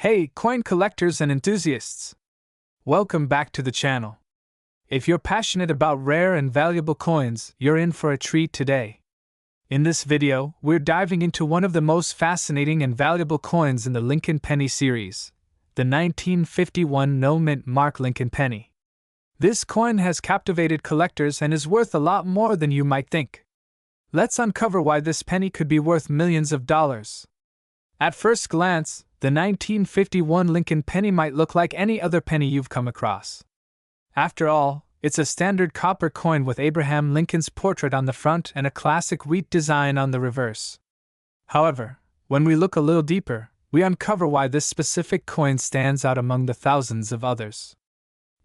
Hey, coin collectors and enthusiasts! Welcome back to the channel. If you're passionate about rare and valuable coins, you're in for a treat today. In this video, we're diving into one of the most fascinating and valuable coins in the Lincoln Penny series, the 1951 no-mint mark Lincoln Penny. This coin has captivated collectors and is worth a lot more than you might think. Let's uncover why this penny could be worth millions of dollars. At first glance, the 1951 Lincoln Penny might look like any other penny you've come across. After all, it's a standard copper coin with Abraham Lincoln's portrait on the front and a classic wheat design on the reverse. However, when we look a little deeper, we uncover why this specific coin stands out among the thousands of others.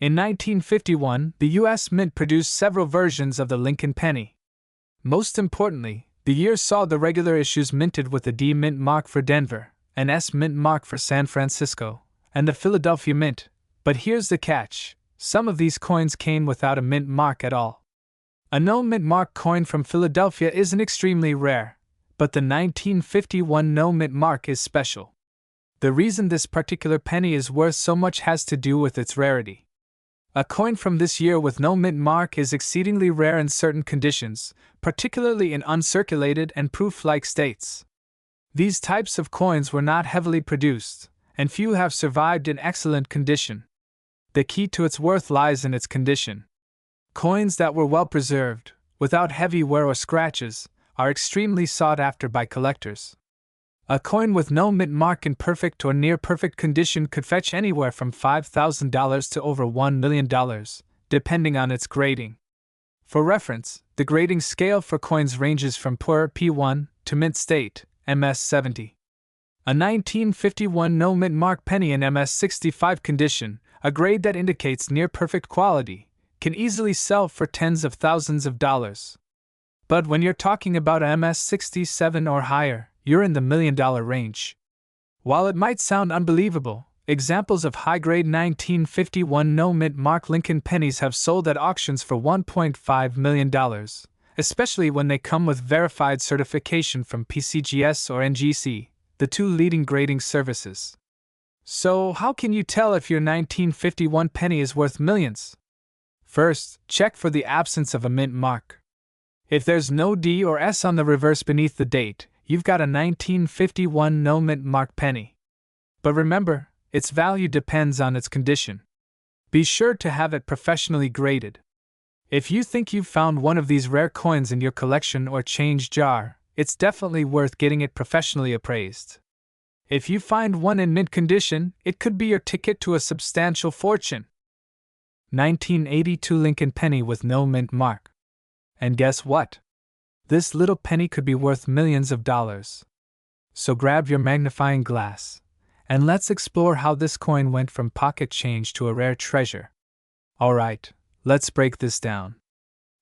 In 1951, the U.S. Mint produced several versions of the Lincoln Penny. Most importantly, the year saw the regular issues minted with the D Mint mark for Denver, an S Mint mark for San Francisco, and the Philadelphia Mint. But here's the catch: some of these coins came without a mint mark at all. A no mint mark coin from Philadelphia isn't extremely rare, but the 1951 no mint mark is special. The reason this particular penny is worth so much has to do with its rarity. A coin from this year with no mint mark is exceedingly rare in certain conditions, particularly in uncirculated and proof-like states. These types of coins were not heavily produced, and few have survived in excellent condition. The key to its worth lies in its condition. Coins that were well preserved, without heavy wear or scratches, are extremely sought after by collectors. A coin with no mint mark in perfect or near-perfect condition could fetch anywhere from $5,000 to over $1 million, depending on its grading. For reference, the grading scale for coins ranges from poor P1 to mint state, MS-70. A 1951 no mint mark penny in MS-65 condition, a grade that indicates near-perfect quality, can easily sell for tens of thousands of dollars. But when you're talking about a MS-67 or higher, you're in the million-dollar range. While it might sound unbelievable, examples of high-grade 1951 no-mint mark Lincoln pennies have sold at auctions for $1.5 million, especially when they come with verified certification from PCGS or NGC, the two leading grading services. So, how can you tell if your 1951 penny is worth millions? First, check for the absence of a mint mark. If there's no D or S on the reverse beneath the date, you've got a 1951 no mint mark penny. But remember, its value depends on its condition. Be sure to have it professionally graded. If you think you've found one of these rare coins in your collection or change jar, it's definitely worth getting it professionally appraised. If you find one in mint condition, it could be your ticket to a substantial fortune. 1982 Lincoln Penny with no mint mark. And guess what? This little penny could be worth millions of dollars. So grab your magnifying glass, and let's explore how this coin went from pocket change to a rare treasure. Alright, let's break this down.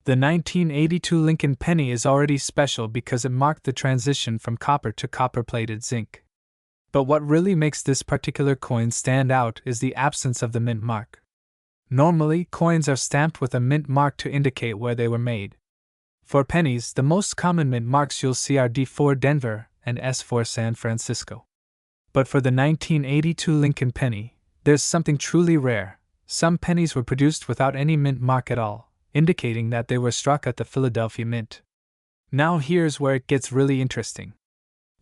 The 1982 Lincoln Penny is already special because it marked the transition from copper to copper-plated zinc. But what really makes this particular coin stand out is the absence of the mint mark. Normally, coins are stamped with a mint mark to indicate where they were made. For pennies, the most common mint marks you'll see are D4 Denver and S4 San Francisco. But for the 1982 Lincoln Penny, there's something truly rare. Some pennies were produced without any mint mark at all, indicating that they were struck at the Philadelphia Mint. Now here's where it gets really interesting.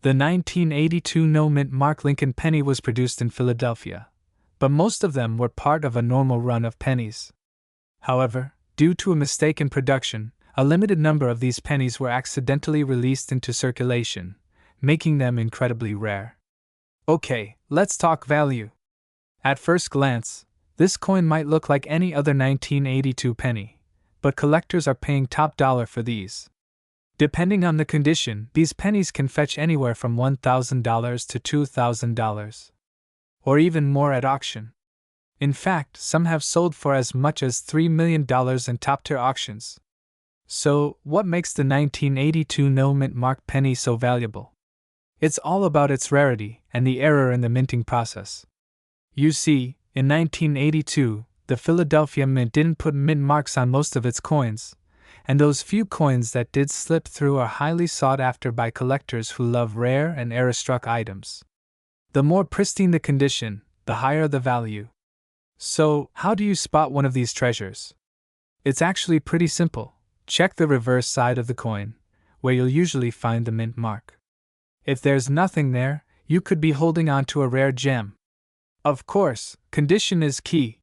The 1982 no mint mark Lincoln Penny was produced in Philadelphia, but most of them were part of a normal run of pennies. However, due to a mistake in production, a limited number of these pennies were accidentally released into circulation, making them incredibly rare. Okay, let's talk value. At first glance, this coin might look like any other 1982 penny, but collectors are paying top dollar for these. Depending on the condition, these pennies can fetch anywhere from $1,000 to $2,000, or even more at auction. In fact, some have sold for as much as $3 million in top-tier auctions. So, what makes the 1982 no mint mark penny so valuable? It's all about its rarity and the error in the minting process. You see, in 1982, the Philadelphia Mint didn't put mint marks on most of its coins, and those few coins that did slip through are highly sought after by collectors who love rare and error-struck items. The more pristine the condition, the higher the value. So, how do you spot one of these treasures? It's actually pretty simple. Check the reverse side of the coin, where you'll usually find the mint mark. If there's nothing there, you could be holding on to a rare gem. Of course, condition is key.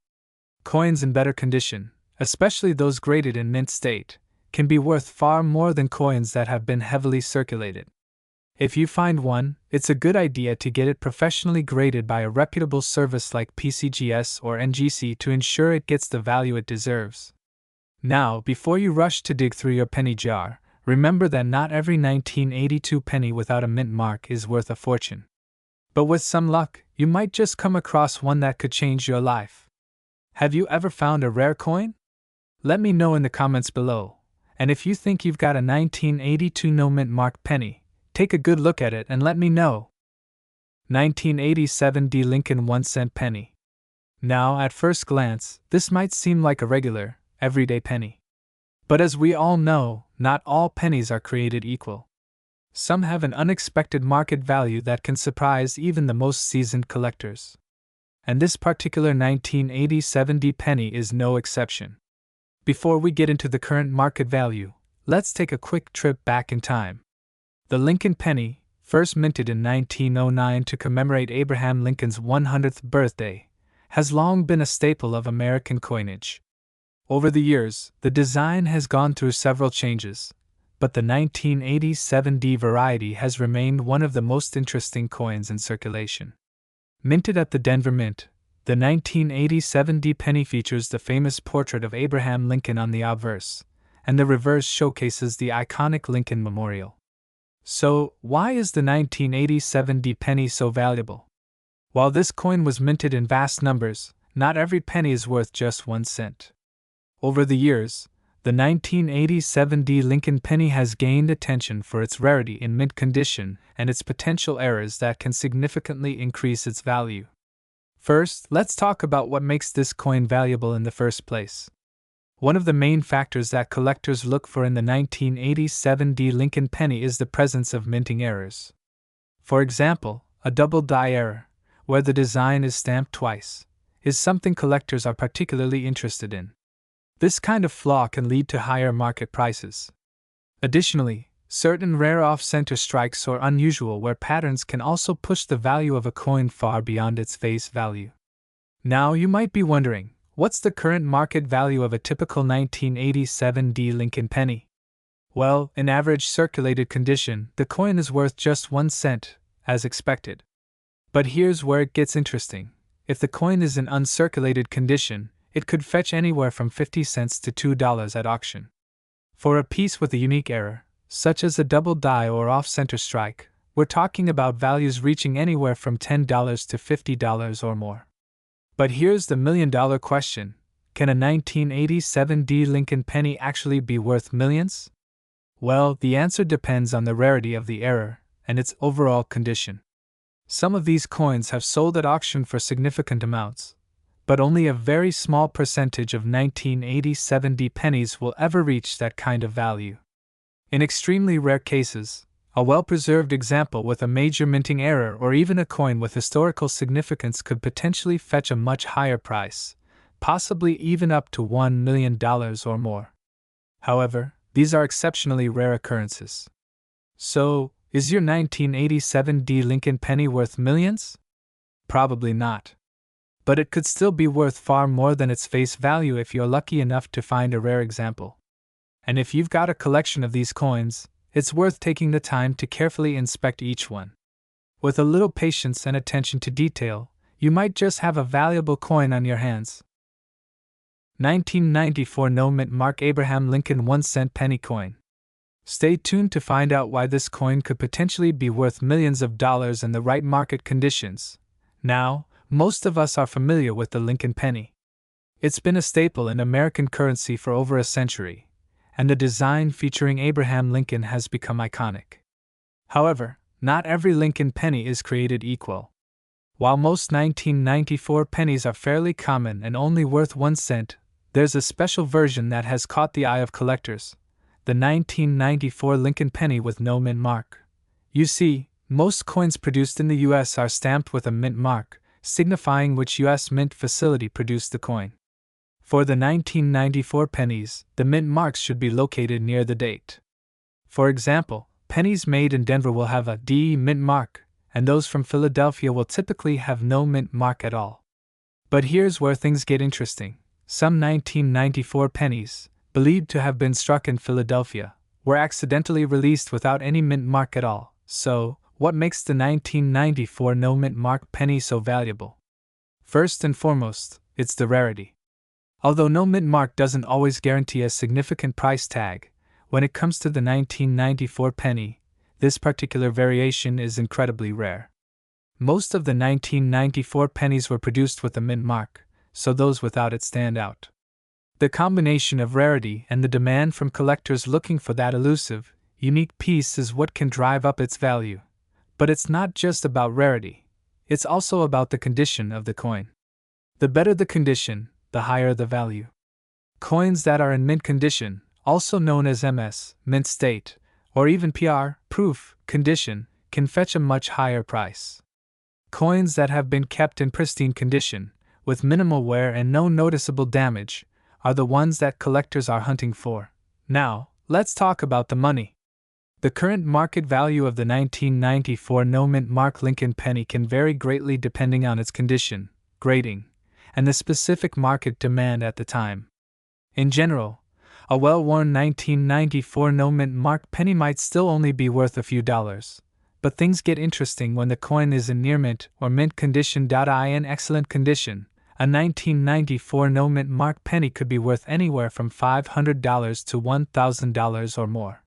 Coins in better condition, especially those graded in mint state, can be worth far more than coins that have been heavily circulated. If you find one, it's a good idea to get it professionally graded by a reputable service like PCGS or NGC to ensure it gets the value it deserves. Now, before you rush to dig through your penny jar, remember that not every 1982 penny without a mint mark is worth a fortune. But with some luck, you might just come across one that could change your life. Have you ever found a rare coin? Let me know in the comments below, and if you think you've got a 1982 no mint mark penny, take a good look at it and let me know. 1987 D. Lincoln 1-cent penny. Now, at first glance, this might seem like a regular, everyday penny. But as we all know, not all pennies are created equal. Some have an unexpected market value that can surprise even the most seasoned collectors. And this particular 1987 D penny is no exception. Before we get into the current market value, let's take a quick trip back in time. The Lincoln penny, first minted in 1909 to commemorate Abraham Lincoln's 100th birthday, has long been a staple of American coinage. Over the years, the design has gone through several changes, but the 1987 D variety has remained one of the most interesting coins in circulation. Minted at the Denver Mint, the 1987 D penny features the famous portrait of Abraham Lincoln on the obverse, and the reverse showcases the iconic Lincoln Memorial. So, why is the 1987 D penny so valuable? While this coin was minted in vast numbers, not every penny is worth just 1 cent. Over the years, the 1987 D Lincoln penny has gained attention for its rarity in mint condition and its potential errors that can significantly increase its value. First, let's talk about what makes this coin valuable in the first place. One of the main factors that collectors look for in the 1987 D Lincoln penny is the presence of minting errors. For example, a double die error, where the design is stamped twice, is something collectors are particularly interested in. This kind of flaw can lead to higher market prices. Additionally, certain rare off-center strikes or unusual wear patterns can also push the value of a coin far beyond its face value. Now you might be wondering, what's the current market value of a typical 1987 D Lincoln penny? Well, in average circulated condition, the coin is worth just 1 cent, as expected. But here's where it gets interesting. If the coin is in uncirculated condition, it could fetch anywhere from 50 cents to $2 at auction. For a piece with a unique error, such as a double die or off-center strike, we're talking about values reaching anywhere from $10 to $50 or more. But here's the million-dollar question: can a 1987 D Lincoln penny actually be worth millions? Well, the answer depends on the rarity of the error and its overall condition. Some of these coins have sold at auction for significant amounts, but only a very small percentage of 1987 D pennies will ever reach that kind of value. In extremely rare cases, a well-preserved example with a major minting error or even a coin with historical significance could potentially fetch a much higher price, possibly even up to $1 million or more. However, these are exceptionally rare occurrences. So, is your 1987 D Lincoln penny worth millions? Probably not. But it could still be worth far more than its face value if you're lucky enough to find a rare example. And if you've got a collection of these coins, it's worth taking the time to carefully inspect each one. With a little patience and attention to detail, you might just have a valuable coin on your hands. 1994 No Mint Mark Abraham Lincoln 1-cent penny coin. Stay tuned to find out why this coin could potentially be worth millions of dollars in the right market conditions. Now, most of us are familiar with the Lincoln penny. It's been a staple in American currency for over a century, and the design featuring Abraham Lincoln has become iconic. However, not every Lincoln penny is created equal. While most 1994 pennies are fairly common and only worth 1 cent, there's a special version that has caught the eye of collectors: the 1994 Lincoln penny with no mint mark. You see, Most coins produced in the US are stamped with a mint mark, signifying which US mint facility produced the coin. For the 1994 pennies, the mint marks should be located near the date. For example, pennies made in Denver will have a DE mint mark, and those from Philadelphia will typically have no mint mark at all. But here's where things get interesting. Some 1994 pennies, believed to have been struck in Philadelphia, were accidentally released without any mint mark at all. So, what makes the 1994 no mint mark penny so valuable? First and foremost, it's the rarity. Although no mint mark doesn't always guarantee a significant price tag, when it comes to the 1994 penny, this particular variation is incredibly rare. Most of the 1994 pennies were produced with a mint mark, so those without it stand out. The combination of rarity and the demand from collectors looking for that elusive, unique piece is what can drive up its value. But it's not just about rarity, it's also about the condition of the coin. The better the condition, the higher the value. Coins that are in mint condition, also known as MS, mint state, or even PR, proof, condition, can fetch a much higher price. Coins that have been kept in pristine condition, with minimal wear and no noticeable damage, are the ones that collectors are hunting for. Now, let's talk about the money. The current market value of the 1994 no mint mark Lincoln penny can vary greatly depending on its condition, grading, and the specific market demand at the time. In general, a well-worn 1994 no mint mark penny might still only be worth a few dollars, but things get interesting when the coin is in near mint or mint condition. In excellent condition, a 1994 no mint mark penny could be worth anywhere from $500 to $1,000 or more.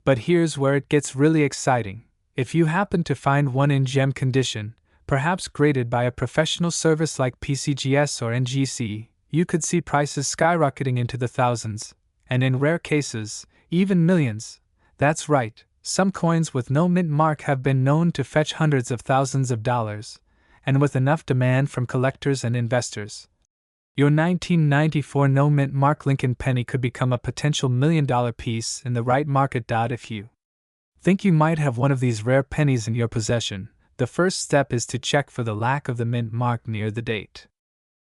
But here's where it gets really exciting. If you happen to find one in gem condition, perhaps graded by a professional service like PCGS or NGC, you could see prices skyrocketing into the thousands, and in rare cases, even millions. That's right, some coins with no mint mark have been known to fetch hundreds of thousands of dollars, and with enough demand from collectors and investors. Your 1994 no mint mark Lincoln penny could become a potential $1,000,000 piece in the right market. If you think you might have one of these rare pennies in your possession, the first step is to check for the lack of the mint mark near the date.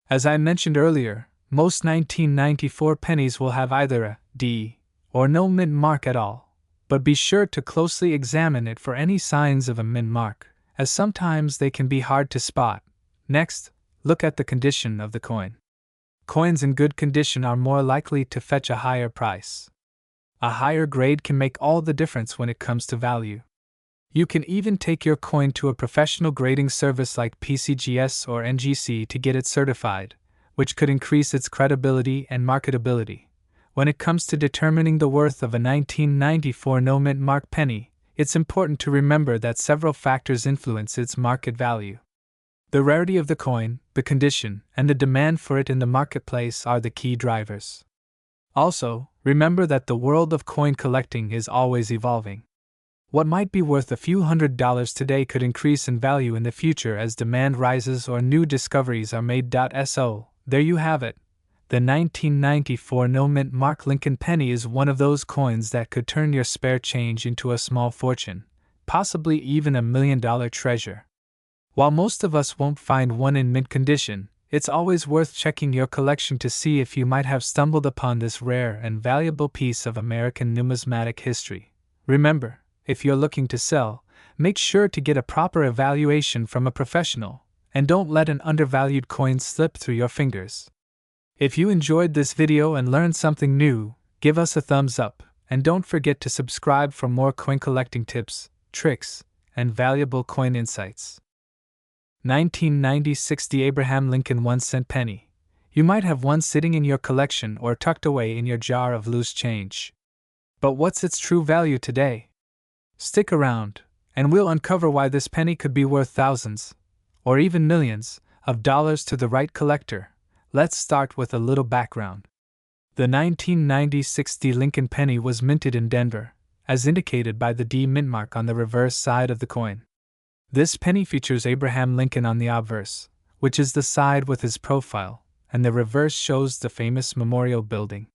As I mentioned earlier, most 1994 pennies will have either a D or no mint mark at all, but be sure to closely examine it for any signs of a mint mark, as sometimes they can be hard to spot. Next, look at the condition of the coin. Coins in good condition are more likely to fetch a higher price. A higher grade can make all the difference when it comes to value. You can even take your coin to a professional grading service like PCGS or NGC to get it certified, which could increase its credibility and marketability. When it comes to determining the worth of a 1994 no mint mark penny, it's important to remember that several factors influence its market value. The rarity of the coin, the condition, and the demand for it in the marketplace are the key drivers. Also, remember that the world of coin collecting is always evolving. What might be worth a few $100s today could increase in value in the future as demand rises or new discoveries are made. So, there you have it. The 1994 no mint mark Lincoln penny is one of those coins that could turn your spare change into a small fortune, possibly even a $1,000,000 treasure. While most of us won't find one in mint condition, it's always worth checking your collection to see if you might have stumbled upon this rare and valuable piece of American numismatic history. Remember, if you're looking to sell, make sure to get a proper evaluation from a professional, and don't let an undervalued coin slip through your fingers. If you enjoyed this video and learned something new, give us a thumbs up, and don't forget to subscribe for more coin collecting tips, tricks, and valuable coin insights. 1996 The Abraham Lincoln 1-cent penny. You might have one sitting in your collection or tucked away in your jar of loose change. But what's its true value today? Stick around, and we'll uncover why this penny could be worth thousands, or even millions, of dollars to the right collector. Let's start with a little background. The 1996 D Lincoln penny was minted in Denver, as indicated by the D mint mark on the reverse side of the coin. This penny features Abraham Lincoln on the obverse, which is the side with his profile, and the reverse shows the famous Memorial Building.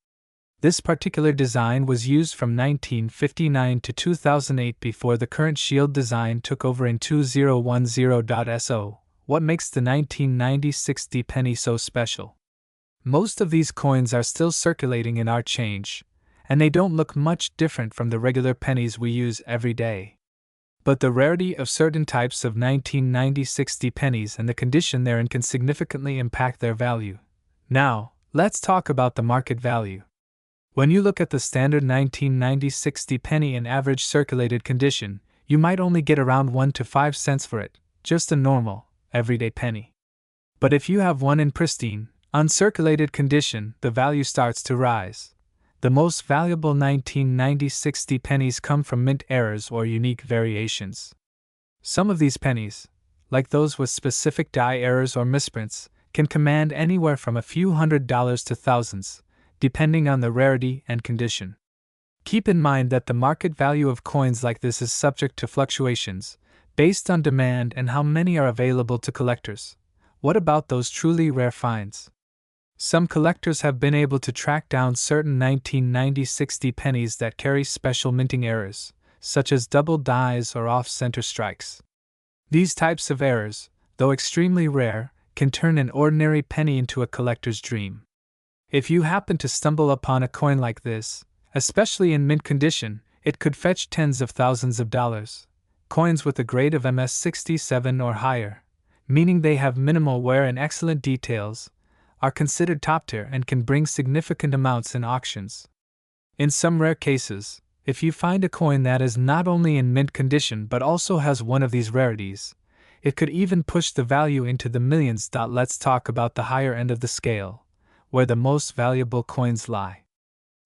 This particular design was used from 1959 to 2008 before the current Shield design took over in 2010.so. What makes the 1990 60 penny so special? Most of these coins are still circulating in our change, and they don't look much different from the regular pennies we use every day. But the rarity of certain types of 1990 60 pennies and the condition they're in can significantly impact their value. Now, let's talk about the market value. When you look at the standard 1990 60 penny in average circulated condition, you might only get around 1 to 5 cents for it, just a normal, everyday penny. But if you have one in pristine, uncirculated condition, the value starts to rise. The most valuable 1990 60 pennies come from mint errors or unique variations. Some of these pennies, like those with specific die errors or misprints, can command anywhere from a few $100s to thousands, depending on the rarity and condition. Keep in mind that the market value of coins like this is subject to fluctuations, based on demand and how many are available to collectors. What about those truly rare finds? Some collectors have been able to track down certain 1990 60 pennies that carry special minting errors, such as double dies or off-center strikes. These types of errors, though extremely rare, can turn an ordinary penny into a collector's dream. If you happen to stumble upon a coin like this, especially in mint condition, it could fetch tens of thousands of dollars. Coins with a grade of MS67 or higher, meaning they have minimal wear and excellent details, are considered top tier and can bring significant amounts in auctions. In some rare cases, if you find a coin that is not only in mint condition but also has one of these rarities, it could even push the value into the millions. Let's talk about the higher end of the scale, where the most valuable coins lie.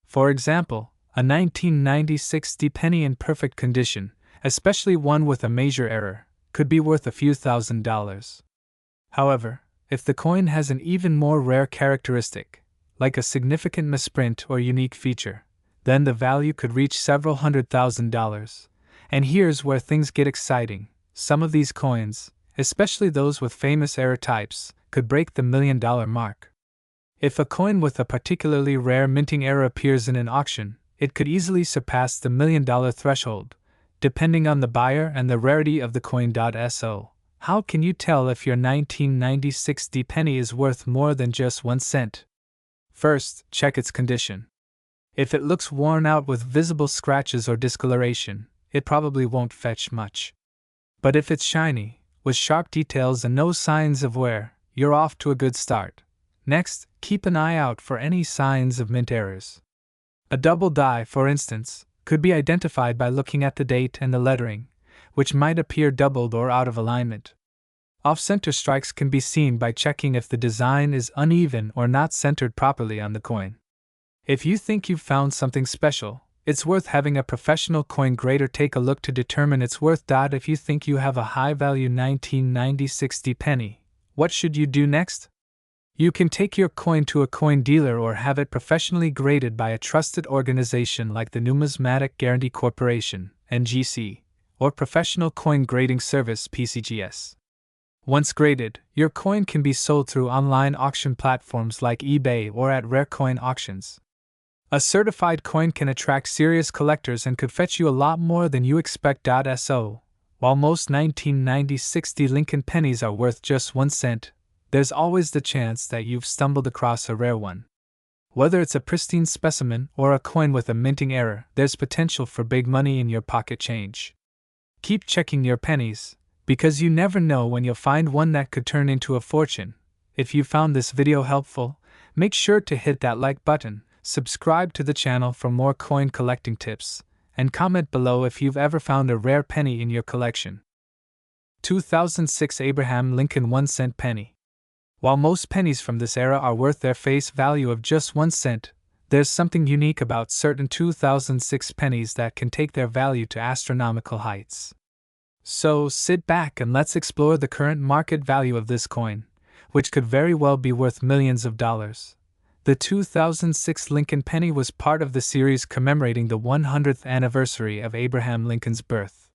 For example, a 1990 60 penny in perfect condition, especially one with a major error, could be worth a few $1,000s. However, if the coin has an even more rare characteristic, like a significant misprint or unique feature, then the value could reach several $100,000. And here's where things get exciting. Some of these coins, especially those with famous error types, could break the $1 million mark. If a coin with a particularly rare minting error appears in an auction, it could easily surpass the $1 million threshold, depending on the buyer and the rarity of the coin.so. How can you tell if your 1990 60 penny is worth more than just 1 cent? First, check its condition. If it looks worn out with visible scratches or discoloration, it probably won't fetch much. But if it's shiny, with sharp details and no signs of wear, you're off to a good start. Next, keep an eye out for any signs of mint errors. A double die, for instance, could be identified by looking at the date and the lettering, which might appear doubled or out of alignment. Off-center strikes can be seen by checking if the design is uneven or not centered properly on the coin. If you think you've found something special, it's worth having a professional coin grader take a look to determine its worth. If you think you have a high-value 1990 60 penny, what should you do next? You can take your coin to a coin dealer or have it professionally graded by a trusted organization like the Numismatic Guarantee Corporation, NGC, or Professional Coin Grading Service, PCGS. Once graded, your coin can be sold through online auction platforms like eBay or at rare coin auctions. A certified coin can attract serious collectors and could fetch you a lot more than you expect. So, while most 1990 60 Lincoln pennies are worth just 1 cent, there's always the chance that you've stumbled across a rare one. Whether it's a pristine specimen or a coin with a minting error, there's potential for big money in your pocket change. Keep checking your pennies, because you never know when you'll find one that could turn into a fortune. If you found this video helpful, make sure to hit that like button, subscribe to the channel for more coin collecting tips, and comment below if you've ever found a rare penny in your collection. 2006 Abraham Lincoln 1 cent penny. While most pennies from this era are worth their face value of just 1 cent, there's something unique about certain 2006 pennies that can take their value to astronomical heights. So sit back and let's explore the current market value of this coin, which could very well be worth millions of dollars. The 2006 Lincoln penny was part of the series commemorating the 100th anniversary of Abraham Lincoln's birth.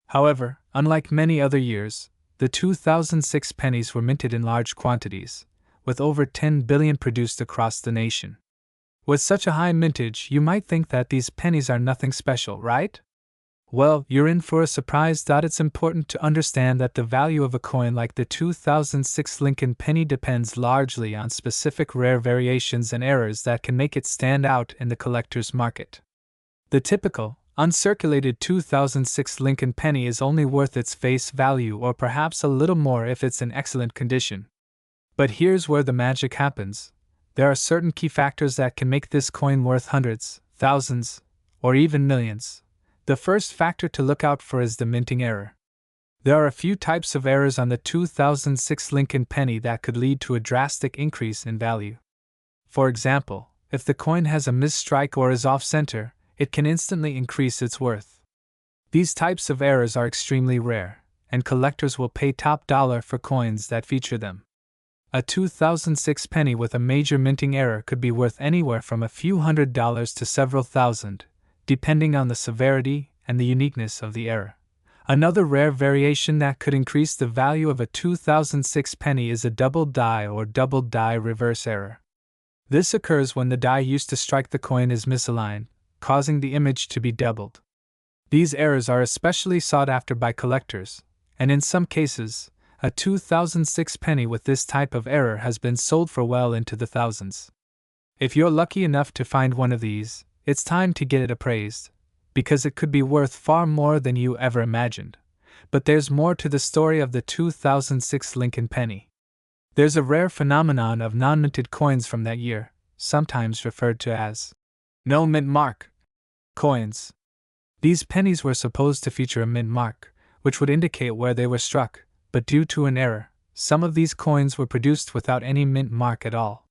However, unlike many other years, the 2006 pennies were minted in large quantities, with over 10 billion produced across the nation. With such a high mintage, you might think that these pennies are nothing special, right? Well, you're in for a surprise. It's important to understand that the value of a coin like the 2006 Lincoln penny depends largely on specific rare variations and errors that can make it stand out in the collector's market. The typical, uncirculated 2006 Lincoln penny is only worth its face value or perhaps a little more if it's in excellent condition. But here's where the magic happens. There are certain key factors that can make this coin worth hundreds, thousands, or even millions. The first factor to look out for is the minting error. There are a few types of errors on the 2006 Lincoln penny that could lead to a drastic increase in value. For example, if the coin has a misstrike or is off-center, it can instantly increase its worth. These types of errors are extremely rare, and collectors will pay top dollar for coins that feature them. A 2006 penny with a major minting error could be worth anywhere from a few $100s to several thousand, depending on the severity and the uniqueness of the error. Another rare variation that could increase the value of a 2006 penny is a double die or double die reverse error. This occurs when the die used to strike the coin is misaligned, causing the image to be doubled. These errors are especially sought after by collectors, and in some cases, a 2006 penny with this type of error has been sold for well into the thousands. If you're lucky enough to find one of these, it's time to get it appraised, because it could be worth far more than you ever imagined. But there's more to the story of the 2006 Lincoln penny. There's a rare phenomenon of non-minted coins from that year, sometimes referred to as no mint mark coins. These pennies were supposed to feature a mint mark, which would indicate where they were struck, but due to an error, some of these coins were produced without any mint mark at all.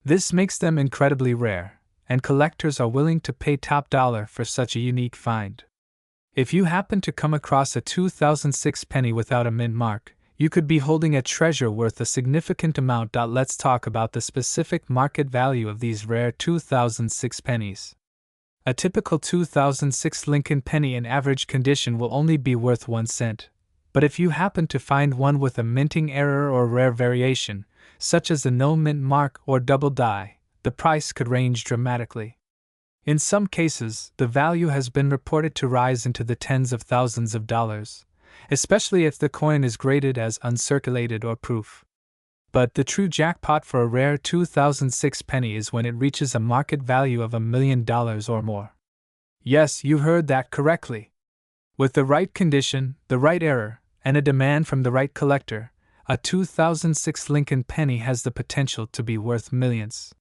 This makes them incredibly rare, and collectors are willing to pay top dollar for such a unique find. If you happen to come across a 2006 penny without a mint mark, you could be holding a treasure worth a significant amount. Let's talk about the specific market value of these rare 2006 pennies. A typical 2006 Lincoln penny in average condition will only be worth 1 cent, but if you happen to find one with a minting error or rare variation, such as the no mint mark or double die, the price could range dramatically. In some cases, the value has been reported to rise into the tens of thousands of dollars, especially if the coin is graded as uncirculated or proof. But the true jackpot for a rare 2006 penny is when it reaches a market value of $1 million or more. Yes, you heard that correctly. With the right condition, the right error, and a demand from the right collector, a 2006 Lincoln penny has the potential to be worth millions.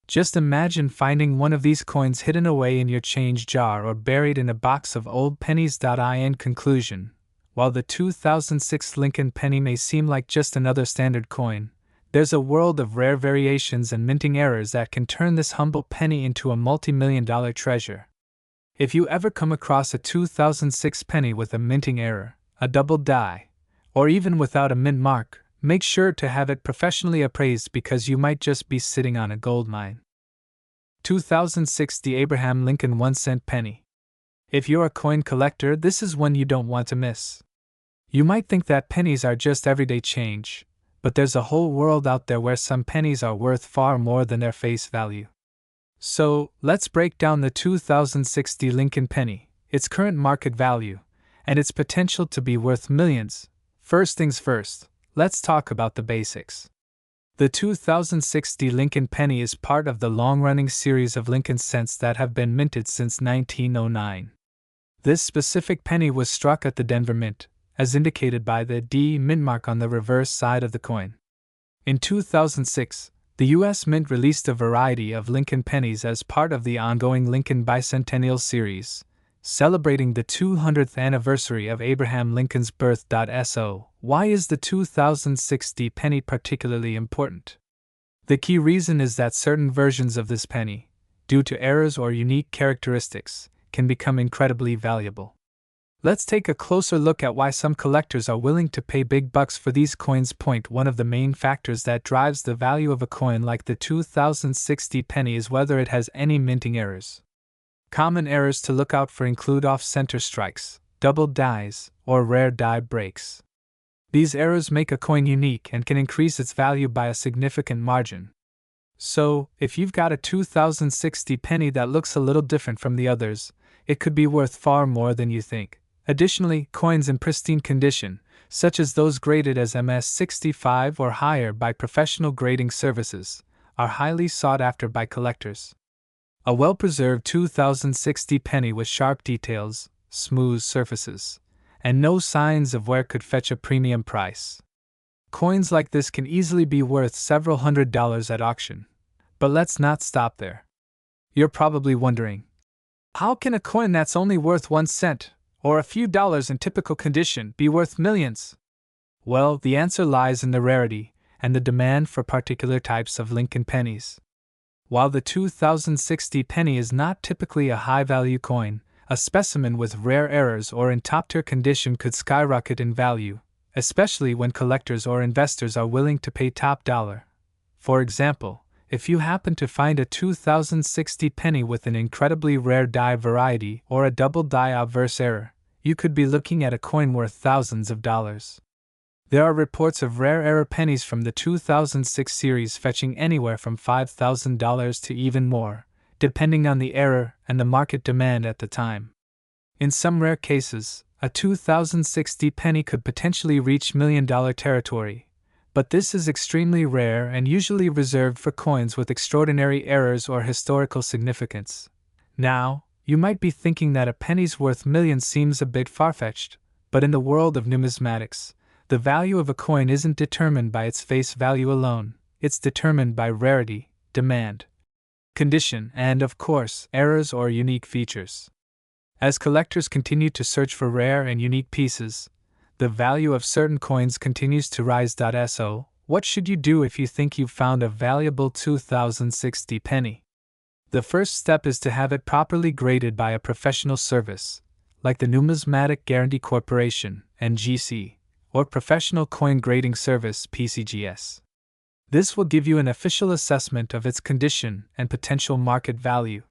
Just imagine finding one of these coins hidden away in your change jar or buried in a box of old pennies. In conclusion, while the 2006 Lincoln penny may seem like just another standard coin, there's a world of rare variations and minting errors that can turn this humble penny into a multi-million-dollar treasure. If you ever come across a 2006 penny with a minting error, a double die, or even without a mint mark, make sure to have it professionally appraised because you might just be sitting on a gold mine. 2006 The Abraham Lincoln 1-cent penny. If you're a coin collector, this is one you don't want to miss. You might think that pennies are just everyday change, but there's a whole world out there where some pennies are worth far more than their face value. So, let's break down the 2006 Lincoln penny, its current market value, and its potential to be worth millions. First things first, let's talk about the basics. The 2006 Lincoln penny is part of the long-running series of Lincoln cents that have been minted since 1909. This specific penny was struck at the Denver Mint, as indicated by the D mint mark on the reverse side of the coin. In 2006, the U.S. Mint released a variety of Lincoln pennies as part of the ongoing Lincoln Bicentennial Series, celebrating the 200th anniversary of Abraham Lincoln's birth. So, why is the 2006 penny particularly important? The key reason is that certain versions of this penny, due to errors or unique characteristics, can become incredibly valuable. Let's take a closer look at why some collectors are willing to pay big bucks for these coins. One of the main factors that drives the value of a coin like the 2006 penny is whether it has any minting errors. Common errors to look out for include off-center strikes, double dies, or rare die breaks. These errors make a coin unique and can increase its value by a significant margin. So, if you've got a 2060 penny that looks a little different from the others, it could be worth far more than you think. Additionally, coins in pristine condition, such as those graded as MS65 or higher by professional grading services, are highly sought after by collectors. A well-preserved 2060 penny with sharp details, smooth surfaces, and no signs of wear could fetch a premium price. Coins like this can easily be worth several $100s at auction. But let's not stop there. You're probably wondering, how can a coin that's only worth 1 cent, or a few dollars in typical condition, be worth millions? Well, the answer lies in the rarity and the demand for particular types of Lincoln pennies. While the 2060 penny is not typically a high-value coin, a specimen with rare errors or in top-tier condition could skyrocket in value, especially when collectors or investors are willing to pay top dollar. For example, if you happen to find a 2060 penny with an incredibly rare die variety or a double die obverse error, you could be looking at a coin worth thousands of dollars. There are reports of rare error pennies from the 2006 series fetching anywhere from $5,000 to even more, depending on the error and the market demand at the time. In some rare cases, a 2060 penny could potentially reach million-dollar territory, but this is extremely rare and usually reserved for coins with extraordinary errors or historical significance. Now, you might be thinking that a penny's worth millions seems a bit far-fetched, but in the world of numismatics, the value of a coin isn't determined by its face value alone, it's determined by rarity, demand, condition, and, of course, errors or unique features. As collectors continue to search for rare and unique pieces, the value of certain coins continues to rise. So, what should you do if you think you've found a valuable 2060 penny? The first step is to have it properly graded by a professional service, like the Numismatic Guarantee Corporation, NGC, or Professional Coin Grading Service, PCGS. This will give you an official assessment of its condition and potential market value.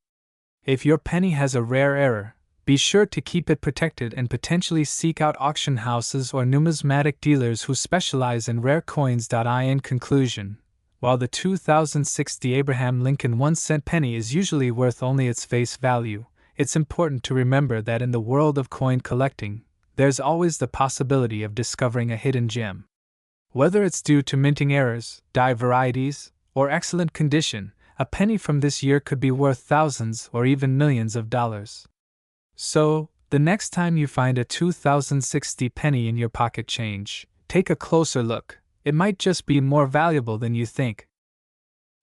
If your penny has a rare error, be sure to keep it protected and potentially seek out auction houses or numismatic dealers who specialize in rare coins. In conclusion, while the 2060 Abraham Lincoln 1-cent penny is usually worth only its face value, it's important to remember that in the world of coin collecting, there's always the possibility of discovering a hidden gem. Whether it's due to minting errors, die varieties, or excellent condition, a penny from this year could be worth thousands or even millions of dollars. So, the next time you find a 2060 penny in your pocket change, take a closer look. It might just be more valuable than you think.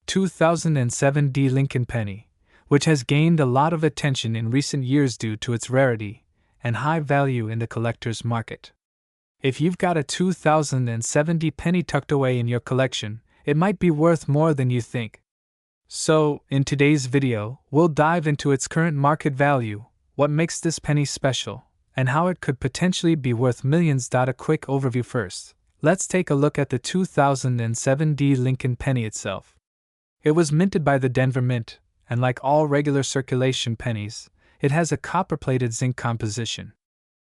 2007 D. Lincoln penny, which has gained a lot of attention in recent years due to its rarity and high value in the collector's market. If you've got a 2007 D penny tucked away in your collection, it might be worth more than you think. So, in today's video, we'll dive into its current market value, what makes this penny special, and how it could potentially be worth millions. A quick overview first. Let's take a look at the 2007 D. Lincoln penny itself. It was minted by the Denver Mint, and like all regular circulation pennies, it has a copper-plated zinc composition.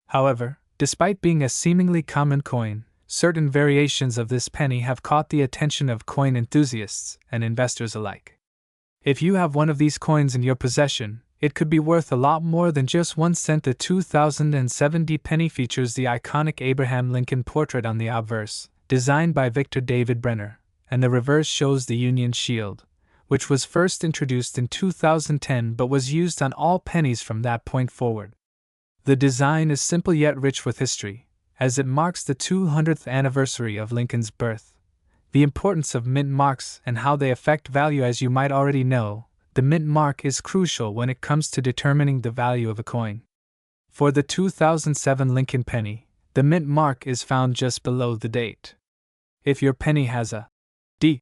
However, despite being a seemingly common coin, certain variations of this penny have caught the attention of coin enthusiasts and investors alike. If you have one of these coins in your possession, it could be worth a lot more than just 1 cent. The 2007 D penny features the iconic Abraham Lincoln portrait on the obverse, designed by Victor David Brenner, and the reverse shows the Union Shield, which was first introduced in 2010 but was used on all pennies from that point forward. The design is simple yet rich with history, as it marks the 200th anniversary of Lincoln's birth. The importance of mint marks and how they affect value. As you might already know, the mint mark is crucial when it comes to determining the value of a coin. For the 2007 Lincoln penny, the mint mark is found just below the date. If your penny has a D,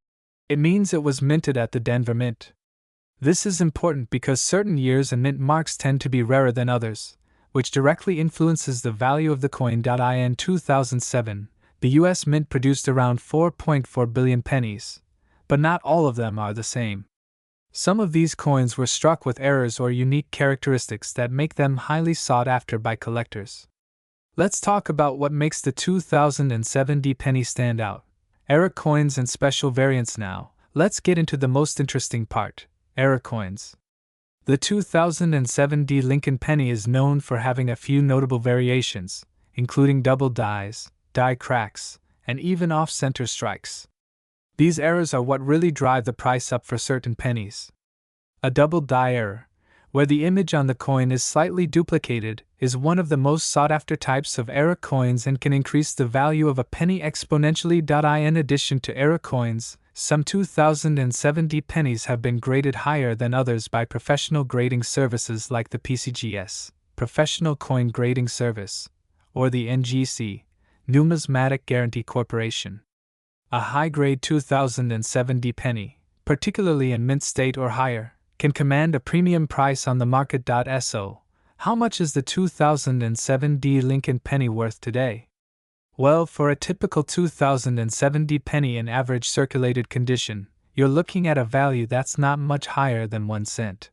it means it was minted at the Denver Mint. This is important because certain years and mint marks tend to be rarer than others, which directly influences the value of the coin. In 2007, the U.S. Mint produced around 4.4 billion pennies, but not all of them are the same. Some of these coins were struck with errors or unique characteristics that make them highly sought after by collectors. Let's talk about what makes the 2007 D penny stand out. Error coins and special variants. Now, let's get into the most interesting part: error coins. The 2007 D Lincoln penny is known for having a few notable variations, including double dies, die cracks, and even off-center strikes. These errors are what really drive the price up for certain pennies. A double die error, where the image on the coin is slightly duplicated, is one of the most sought-after types of error coins and can increase the value of a penny exponentially. In addition to error coins, some 2007 D pennies have been graded higher than others by professional grading services like the PCGS, Professional Coin Grading Service, or the NGC, Numismatic Guarantee Corporation. A high-grade 2007 D penny, particularly in mint state or higher, can command a premium price on the market. So, how much is the 2007 D Lincoln penny worth today? Well, for a typical 2007 D penny in average circulated condition, you're looking at a value that's not much higher than 1 cent.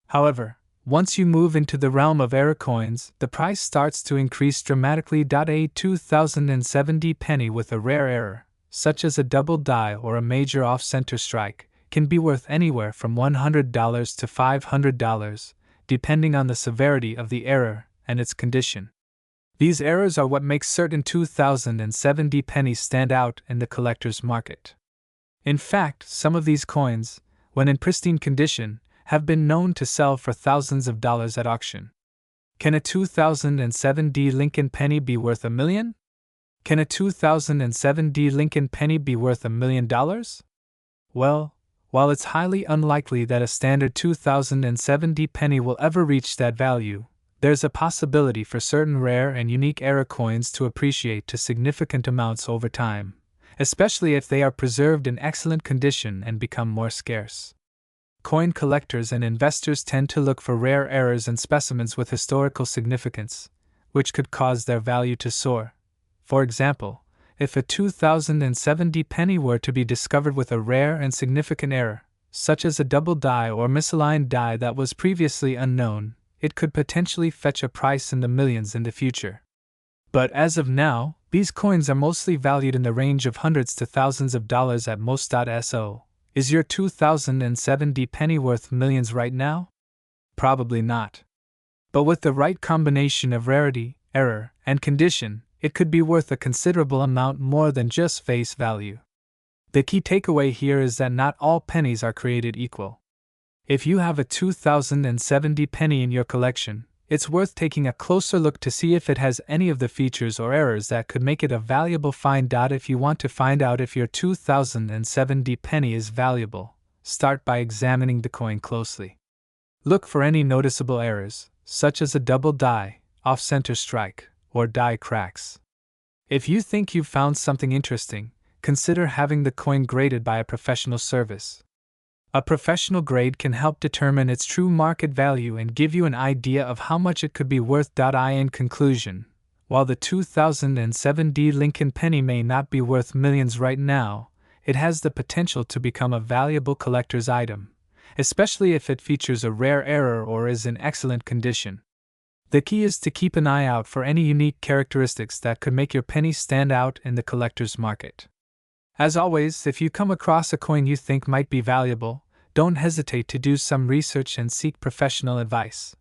However, once you move into the realm of error coins, the price starts to increase dramatically. A 2007 D penny with a rare error, such as a double die or a major off-center strike, can be worth anywhere from $100 to $500, depending on the severity of the error and its condition. These errors are what makes certain 2007 D pennies stand out in the collector's market. In fact, some of these coins, when in pristine condition, have been known to sell for thousands of dollars at auction. Can a 2007 D Lincoln penny be worth $1 million? Can a 2007 D Lincoln penny be worth $1 million? Well, while it's highly unlikely that a standard 2007 D penny will ever reach that value, there's a possibility for certain rare and unique error coins to appreciate to significant amounts over time, especially if they are preserved in excellent condition and become more scarce. Coin collectors and investors tend to look for rare errors and specimens with historical significance, which could cause their value to soar. For example, if a 2007 D penny were to be discovered with a rare and significant error, such as a double die or misaligned die that was previously unknown, it could potentially fetch a price in the millions in the future. But as of now, these coins are mostly valued in the range of hundreds to thousands of dollars at most. So, is your 2007 D penny worth millions right now? Probably not. But with the right combination of rarity, error, and condition, it could be worth a considerable amount more than just face value. The key takeaway here is that not all pennies are created equal. If you have a 2007 D penny in your collection, it's worth taking a closer look to see if it has any of the features or errors that could make it a valuable find. If you want to find out if your 2007 D penny is valuable, start by examining the coin closely. Look for any noticeable errors, such as a double die, off-center strike, or die cracks. If you think you've found something interesting, consider having the coin graded by a professional service. A professional grade can help determine its true market value and give you an idea of how much it could be worth. In conclusion, while the 2007 D Lincoln penny may not be worth millions right now, it has the potential to become a valuable collector's item, especially if it features a rare error or is in excellent condition. The key is to keep an eye out for any unique characteristics that could make your penny stand out in the collector's market. As always, if you come across a coin you think might be valuable, don't hesitate to do some research and seek professional advice.